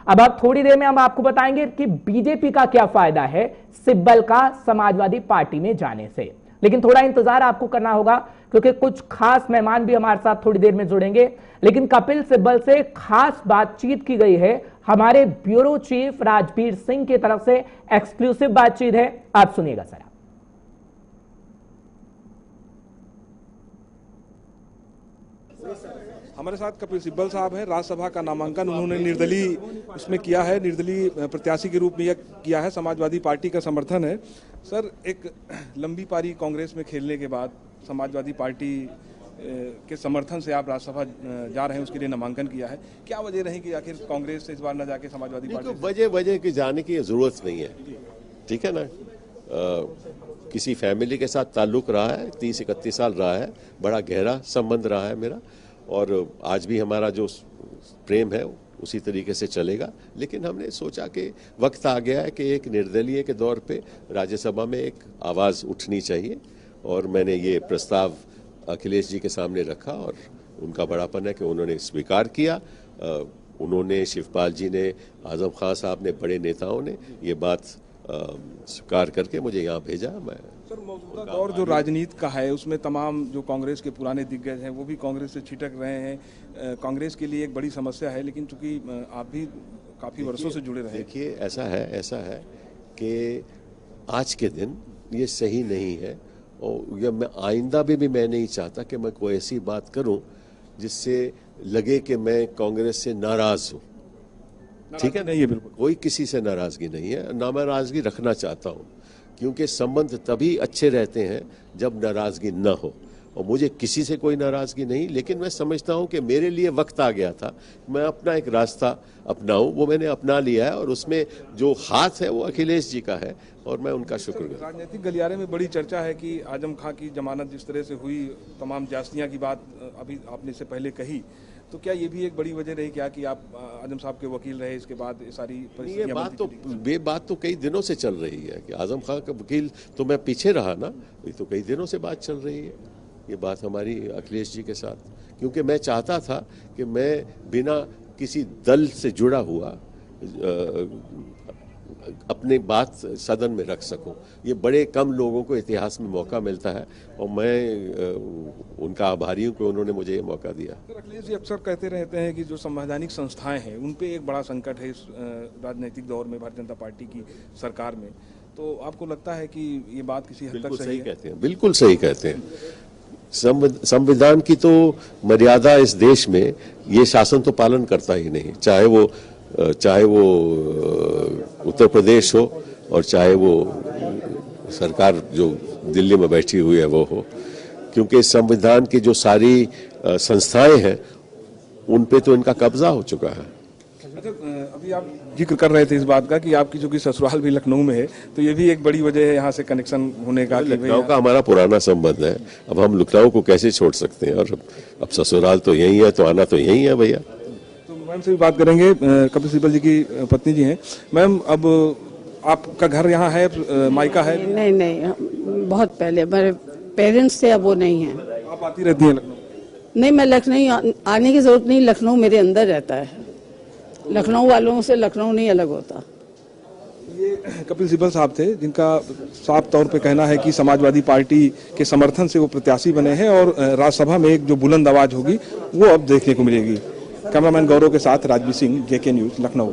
अब आप थोड़ी देर में हम आपको बताएंगे कि बीजेपी का क्या फायदा है सिब्बल का समाजवादी पार्टी में जाने से। लेकिन थोड़ा इंतजार आपको करना होगा क्योंकि कुछ खास मेहमान भी हमारे साथ थोड़ी देर में जुड़ेंगे। लेकिन कपिल सिब्बल से खास बातचीत की गई है, हमारे ब्यूरो चीफ राजवीर सिंह की तरफ से एक्सक्लूसिव बातचीत है, आप सुनिएगा सर। हमारे साथ कपिल सिब्बल साहब हैं। राज्यसभा का नामांकन उन्होंने निर्दलीय उसमें किया है, निर्दलीय प्रत्याशी के रूप में यह किया है। समाजवादी पार्टी का समर्थन है। सर, एक लंबी पारी कांग्रेस में खेलने के बाद समाजवादी पार्टी के समर्थन से आप राज्यसभा जा रहे हैं, उसके लिए नामांकन किया है। क्या वजह रही कि आखिर कांग्रेस से इस बार न जाके समाजवादी पार्टी? वजह की जाने की जरूरत नहीं है, ठीक है ना। किसी फैमिली के साथ ताल्लुक रहा है, 30-31 साल रहा है, बड़ा गहरा संबंध रहा है मेरा, और आज भी हमारा जो प्रेम है उसी तरीके से चलेगा। लेकिन हमने सोचा कि वक्त आ गया है कि एक निर्दलीय के दौर पे राज्यसभा में एक आवाज़ उठनी चाहिए, और मैंने ये प्रस्ताव अखिलेश जी के सामने रखा और उनका बड़ापन है कि उन्होंने स्वीकार किया। उन्होंने, शिवपाल जी ने, आजम खान साहब ने, बड़े नेताओं ने ये बात स्वीकार करके मुझे यहाँ भेजा। मैं सर, मौजूदा दौर जो राजनीति का है उसमें तमाम जो कांग्रेस के पुराने दिग्गज हैं वो भी कांग्रेस से छिटक रहे हैं। कांग्रेस के लिए एक बड़ी समस्या है, लेकिन चूंकि आप भी काफ़ी वर्षों से जुड़े रहे। देखिए, ऐसा है कि आज के दिन ये सही नहीं है, और यह मैं आइंदा भी मैं नहीं चाहता कि मैं कोई ऐसी बात करूं जिससे लगे कि मैं कांग्रेस से नाराज हूं। ठीक है, नहीं है, बिल्कुल कोई किसी से नाराजगी नहीं है, ना मैं नाराजगी रखना चाहता हूं, क्योंकि संबंध तभी अच्छे रहते हैं जब नाराजगी न हो, और मुझे किसी से कोई नाराजगी नहीं। लेकिन मैं समझता हूं कि मेरे लिए वक्त आ गया था, मैं अपना एक रास्ता अपनाऊं। वो मैंने अपना लिया है, और उसमें जो हाथ है वो अखिलेश जी का है, और मैं उनका शुक्रगुजार। राजनीतिक गलियारे में बड़ी चर्चा है कि आजम खां की जमानत जिस तरह से हुई, तमाम ज्यादतियां की बात अभी आपने से पहले कही, तो क्या ये भी एक बड़ी वजह रही क्या कि आप आजम साहब के वकील रहे, इसके बाद सारी ये बात तो कई दिनों से चल रही है कि आजम खां का वकील तो मैं पीछे रहा ना, ये तो कई दिनों से बात चल रही है। ये बात हमारी अखिलेश जी के साथ, क्योंकि मैं चाहता था कि मैं बिना किसी दल से जुड़ा हुआ अपनी बात सदन में रख सकूं। ये बड़े कम लोगों को इतिहास में मौका मिलता है, और मैं उनका आभारी हूं कि उन्होंने मुझे ये मौका दिया। अखिलेश जी अक्सर कहते रहते हैं कि जो संवैधानिक संस्थाएं हैं उन पे एक बड़ा संकट है इस राजनीतिक दौर में भारतीय जनता पार्टी की सरकार में। तो आपको लगता है कि ये बात किसी हद तक सही कहते हैं? बिल्कुल सही कहते हैं। संविधान की तो मर्यादा इस देश में ये शासन तो पालन करता ही नहीं, चाहे वो उत्तर प्रदेश हो और चाहे वो सरकार जो दिल्ली में बैठी हुई है वो हो, क्योंकि संविधान की जो सारी संस्थाएं हैं उन पे तो इनका कब्जा हो चुका है। अच्छा, अभी आप जिक्र कर रहे थे इस बात का कि आपकी जो कि ससुराल भी लखनऊ में है, तो ये भी एक बड़ी वजह है यहाँ से कनेक्शन होने का। लखनऊ का हमारा पुराना संबंध है, अब हम लखनऊ को कैसे छोड़ सकते हैं, और अब ससुराल तो यही है, तो आना तो यही है भैया। मैम से भी बात करेंगे। कपिल सिब्बल जी की पत्नी जी हैं। मैम, अब आपका घर यहाँ है, मायका है? नहीं, बहुत पहले मेरे पेरेंट्स थे, अब वो नहीं है। आप आती रहती हैं लखनऊ? नहीं, मैं लखनऊ आने की जरूरत नहीं, लखनऊ मेरे अंदर रहता है। लखनऊ वालों से लखनऊ नहीं अलग होता। ये कपिल सिब्बल साहब थे, जिनका साफ तौर पे कहना है कि समाजवादी पार्टी के समर्थन से वो प्रत्याशी बने हैं, और राज्यसभा में एक जो बुलंद आवाज होगी वो अब देखने को मिलेगी। कैमरामैन गौरव के साथ राजवीर सिंह, JK न्यूज, लखनऊ।